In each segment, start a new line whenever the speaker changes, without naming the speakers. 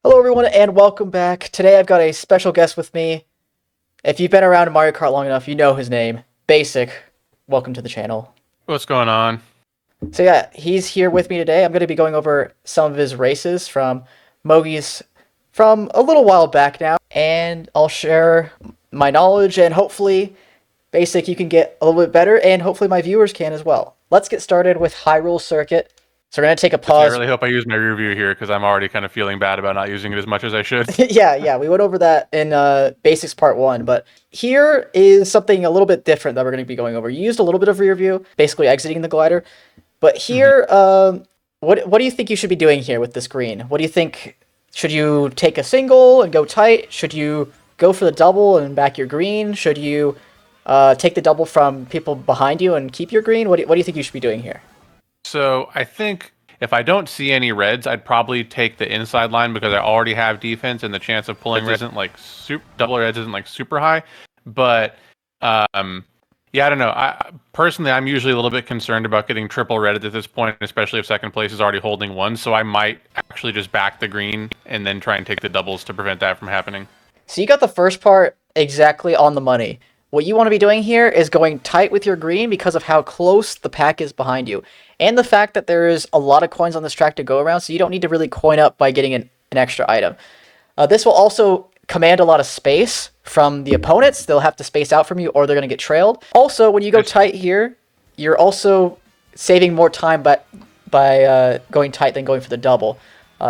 Hello everyone and welcome back. Today I've got a special guest with me. If you've been around Mario Kart long enough, you know his name. Basic. Welcome to the channel.
What's going on?
So yeah, he's here with me today. I'm going to be going over some of his races from Mogi's from a little while back now. And I'll share my knowledge and hopefully, Basic, you can get a little bit better and hopefully my viewers can as well. Let's get started with Hyrule Circuit. So we're going to take a
I
pause.
really hope I use my rear view here because I'm already kind of feeling bad about not using it as much as I should.
Yeah, we went over that in Basics Part 1, but here is something a little bit different that we're going to be going over. You used a little bit of rear view, basically exiting the glider, but here, what do you think you should be doing here with this green? What do you think? Should you take a single and go tight? Should you go for the double and back your green? Should you take the double from people behind you and keep your green? What do you think you should be doing here?
So I think if I don't see any reds, I'd probably take the inside line because I already have defense and the chance of pulling red isn't like double reds isn't like super high. But yeah, I don't know. Personally, I'm usually a little bit concerned about getting triple redded at this point, especially if second place is already holding one. So I might actually just back the green and then try and take the doubles to prevent that from happening.
So you got the first part exactly on the money. What you want to be doing here is going tight with your green because of how close the pack is behind you. And the fact that there is a lot of coins on this track to go around, so you don't need to really coin up by getting an extra item. This will also command a lot of space from the opponents. They'll have to space out from you or they're going to get trailed. Also, when you go tight here, you're also saving more time by going tight than going for the double.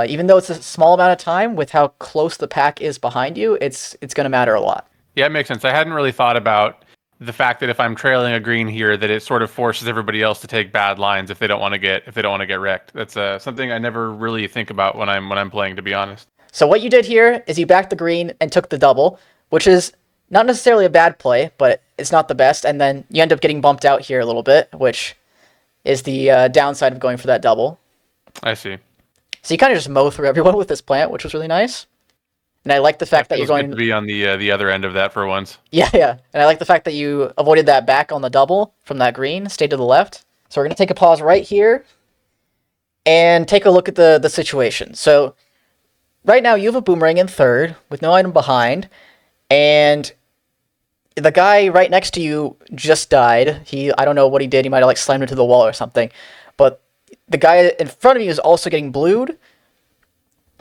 Even though it's a small amount of time, with how close the pack is behind you, it's going to matter a lot.
Yeah, it makes sense. I hadn't really thought about the fact that if I'm trailing a green here, that it sort of forces everybody else to take bad lines if they don't want to get wrecked. That's something I never really think about when I'm playing, to be honest.
So what you did here is you backed the green and took the double, which is not necessarily a bad play, but it's not the best. And then you end up getting bumped out here a little bit, which is the downside of going for that double.
I see.
So you kind of just mow through everyone with this plant, which was really nice. And I like the fact that you're going
to be on the other end of that for once.
Yeah. And I like the fact that you avoided that back on the double from that green, stayed to the left. So we're going to take a pause right here and take a look at the situation. So right now you have a boomerang in third with no item behind, and the guy right next to you just died. I don't know what he did. He might have like slammed into the wall or something. But the guy in front of you is also getting blued.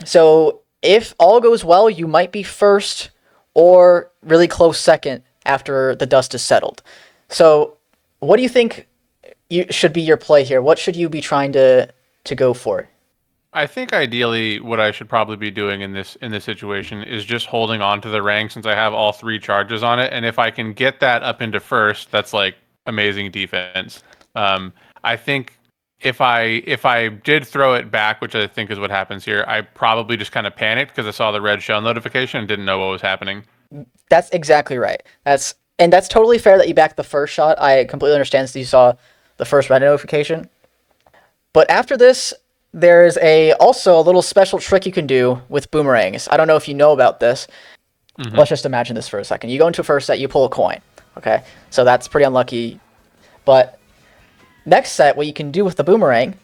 So if all goes well, you might be first or really close second after the dust is settled. So what do you think should be your play here? What should you be trying to go for?
I think ideally what I should probably be doing in this situation is just holding on to the rank since I have all three charges on it. And if I can get that up into first, that's like amazing defense. I think if I did throw it back, which I think is what happens here, I probably just kind of panicked because I saw the red shell notification and didn't know what was happening.
That's exactly right. That's totally fair that you backed the first shot. I completely understand that you saw the first red notification. But after this, there's also a little special trick you can do with boomerangs. I don't know if you know about this. Mm-hmm. Let's just imagine this for a second. You go into a first set, you pull a coin. Okay, so that's pretty unlucky. But next set, what you can do with the boomerang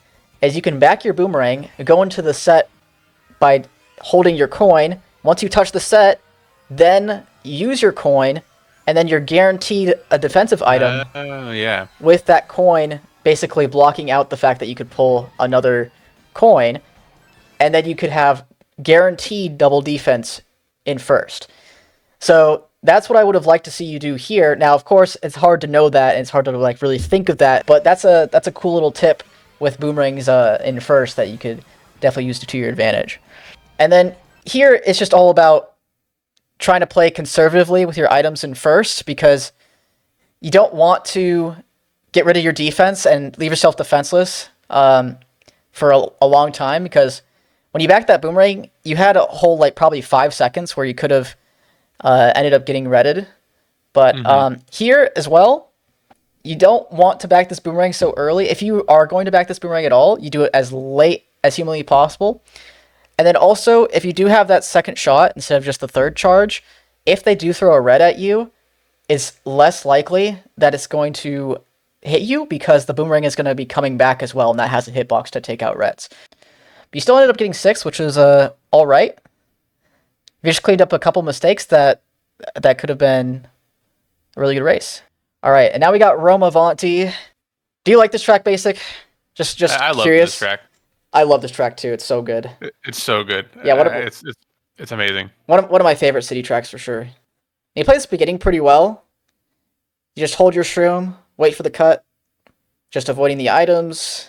is you can back your boomerang, go into the set by holding your coin. Once you touch the set, then use your coin, and then you're guaranteed a defensive item with that coin basically blocking out the fact that you could pull another coin, and then you could have guaranteed double defense in first. So that's what I would have liked to see you do here. Now, of course, it's hard to know that, and it's hard to like really think of that, but that's a cool little tip with boomerangs in first that you could definitely use to your advantage. And then here, it's just all about trying to play conservatively with your items in first, because you don't want to get rid of your defense and leave yourself defenseless for a long time, because when you backed that boomerang, you had a whole like probably 5 seconds where you could have ended up getting redded. But here as well, you don't want to back this boomerang so early. If you are going to back this boomerang at all, you do it as late as humanly possible. And then also, if you do have that second shot instead of just the third charge, if they do throw a red at you, it's less likely that it's going to hit you because the boomerang is going to be coming back as well, and that has a hitbox to take out reds. But you still ended up getting 6, which is all right. You just cleaned up a couple mistakes that could have been a really good race. All right, and now we got Rome Avanti. Do you like this track, Basic? Just
I love this
curious.
track.
I love this track too. It's so good.
It's so good.
Yeah,
It's amazing.
one of my favorite city tracks for sure. And you play this beginning pretty well. You just hold your shroom, wait for the cut, just avoiding the items.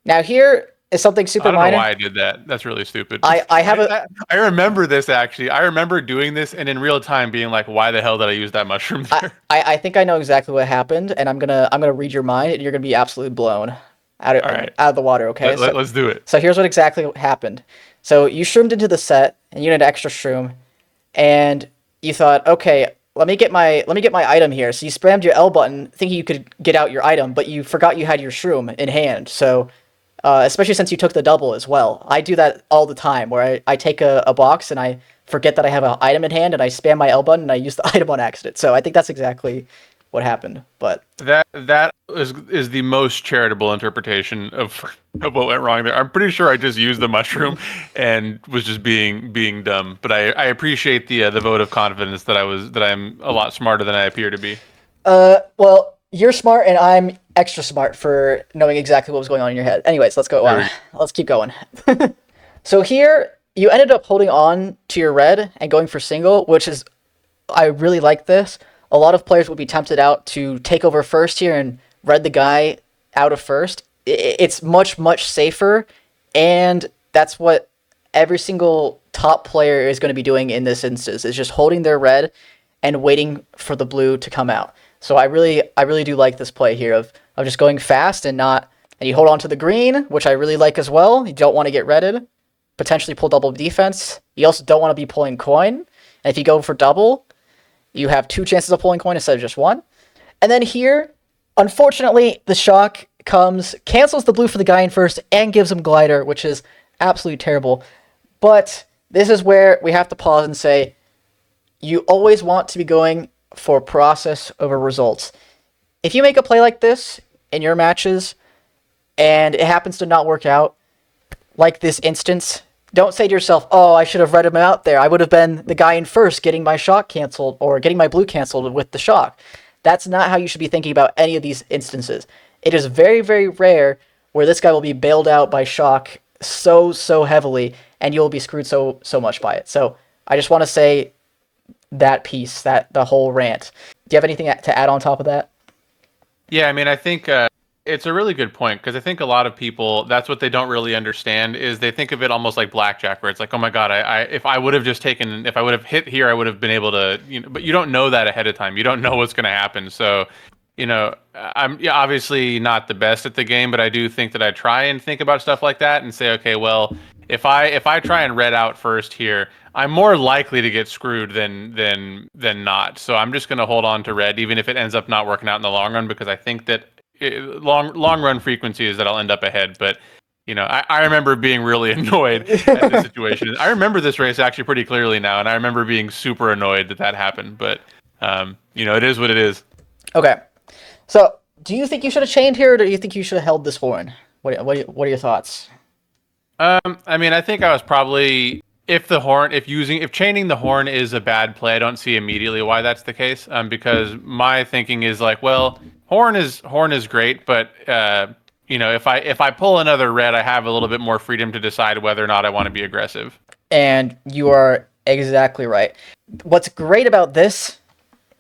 Now here is something super
I don't
minor.
know why I did that. That's really stupid.
I have a
I remember this actually. I remember doing this and in real time being like, why the hell did I use that mushroom there?
I think I know exactly what happened, and I'm gonna read your mind, and you're gonna be absolutely blown
All right.
out of the water. Okay,
Let's do it.
so here's what exactly happened. So you shroomed into the set, and you had an extra shroom, and you thought, okay, let me get my item here. So you spammed your L button, thinking you could get out your item, but you forgot you had your shroom in hand. So especially since you took the double as well, I do that all the time, where I take a box and I forget that I have an item in hand, and I spam my L button and I use the item on accident. So I think that's exactly what happened. But
That is the most charitable interpretation of what went wrong there. I'm pretty sure I just used the mushroom and was just being dumb. But I appreciate the vote of confidence that I'm a lot smarter than I appear to be.
well, you're smart, and I'm extra smart for knowing exactly what was going on in your head. Anyways, let's go on. Let's keep going. So here, you ended up holding on to your red and going for single, which is, I really like this. A lot of players would be tempted out to take over first here and red the guy out of first. It's much, much safer, and that's what every single top player is going to be doing in this instance, is just holding their red and waiting for the blue to come out. So I really do like this play here of just going fast and you hold on to the green, which I really like as well. You don't want to get redded, potentially pull double defense. You also don't want to be pulling coin. And if you go for double, you have 2 chances of pulling coin instead of just 1. And then here, unfortunately, the shock comes, cancels the blue for the guy in first, and gives him glider, which is absolutely terrible. But this is where we have to pause and say, you always want to be going for process over results. If you make a play like this in your matches, and it happens to not work out, like this instance, don't say to yourself, oh, I should have read him out there. I would have been the guy in first getting my shock canceled or getting my blue canceled with the shock. That's not how you should be thinking about any of these instances. It is very, very rare where this guy will be bailed out by shock so heavily, and you'll be screwed so much by it. So I just want to say that piece, that the whole rant. Do you have anything to add on top of that?
Yeah, I mean, I think it's a really good point because I think a lot of people, that's what they don't really understand, is they think of it almost like blackjack, where it's like, oh my god, if I would have just taken, if I would have hit here, I would have been able to, but you don't know that ahead of time. You don't know what's going to happen. So, I'm obviously not the best at the game, but I do think that I try and think about stuff like that and say, okay, well, if I try and red out first here, I'm more likely to get screwed than not. So I'm just going to hold on to red, even if it ends up not working out in the long run, because I think that long run frequency is that I'll end up ahead. But I remember being really annoyed at this situation. I remember this race actually pretty clearly now, and I remember being super annoyed that happened. But it is what it is.
Okay, so do you think you should have chained here, or do you think you should have held this horn? What are your thoughts?
I mean, I think I was probably, if chaining the horn is a bad play, I don't see immediately why that's the case. Because my thinking is like, well, horn is great, but if I pull another red, I have a little bit more freedom to decide whether or not I want to be aggressive.
And you are exactly right. What's great about this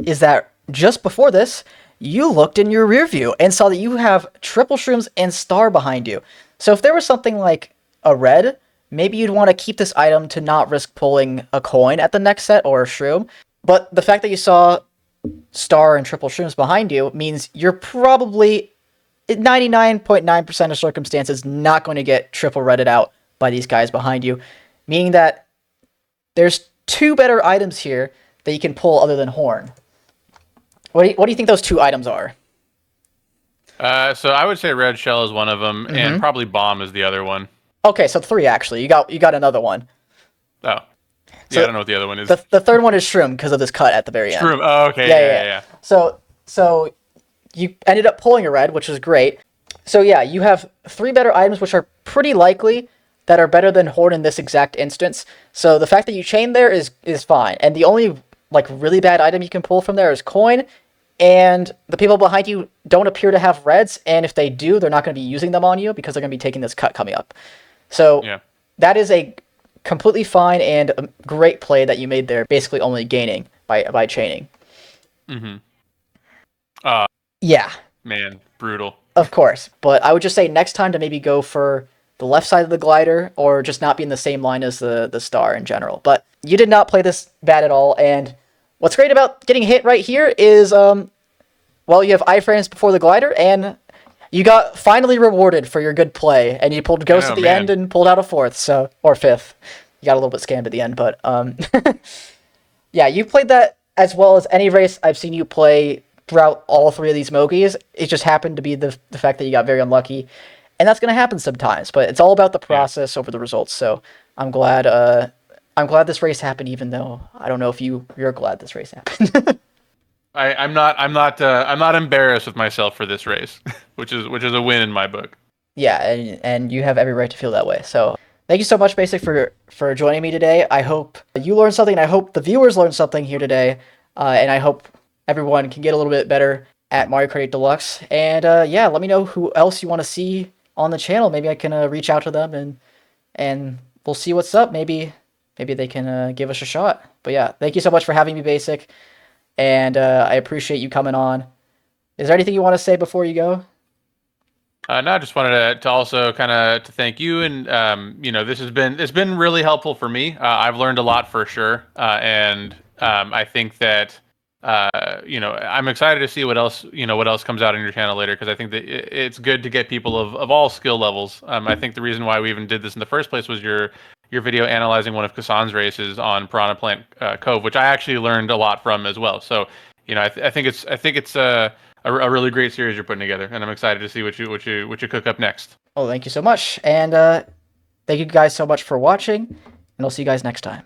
is that just before this, you looked in your rear view and saw that you have triple shrooms and star behind you. So if there was something like a red, maybe you'd want to keep this item to not risk pulling a coin at the next set or a shroom. But the fact that you saw star and triple shrooms behind you means you're probably 99.9% of circumstances not going to get triple redded out by these guys behind you, meaning that there's 2 better items here that you can pull other than horn. What do you think those 2 items are?
So I would say red shell is one of them, and probably bomb is the other one.
Okay, so 3 actually. You got another one.
Oh, yeah.
So
I don't know what the other one is.
The third one is shroom because of this cut at the very end.
Shroom. Oh, okay. Yeah.
So you ended up pulling a red, which was great. So yeah, you have 3 better items, which are pretty likely that are better than Horn in this exact instance. So the fact that you chain there is fine. And the only like really bad item you can pull from there is coin. And the people behind you don't appear to have reds, and if they do, they're not going to be using them on you because they're going to be taking this cut coming up. So
Yeah.
that is a completely fine and a great play that you made there, basically only gaining by chaining.
Mm-hmm.
Yeah,
Man, brutal.
of course. But I would just say next time to maybe go for the left side of the glider or just not be in the same line as the star in general. But you did not play this bad at all. And what's great about getting hit right here is, well, you have iframes before the glider, and you got finally rewarded for your good play. And you pulled Ghost at the end and pulled out a fourth, so or fifth. You got a little bit scammed at the end, but yeah, you played that as well as any race I've seen you play throughout all three of these Mogies. It just happened to be the fact that you got very unlucky, and that's going to happen sometimes. But it's all about the process over the results. So I'm glad. I'm glad this race happened, even though I don't know if you're glad this race happened.
I'm not embarrassed with myself for this race, which is a win in my book.
Yeah, and you have every right to feel that way. So thank you so much, Basic, for joining me today. I hope you learned something, and I hope the viewers learned something here today. And I hope everyone can get a little bit better at Mario Kart 8 Deluxe. And yeah, let me know who else you want to see on the channel. Maybe I can reach out to them and we'll see what's up. Maybe they can give us a shot. But yeah, thank you so much for having me, Basic. And I appreciate you coming on. Is there anything you want to say before you go?
No, I just wanted to also kind of to thank you, and it's been really helpful for me. I've learned a lot for sure, and I think that I'm excited to see what else comes out on your channel later, because I think that it's good to get people of all skill levels. I think the reason why we even did this in the first place was your video analyzing one of Kassan's races on Piranha Plant Cove, which I actually learned a lot from as well. So I think it's a really great series you're putting together, and I'm excited to see what you cook up next.
Oh, thank you so much. And thank you guys so much for watching, and I'll see you guys next time.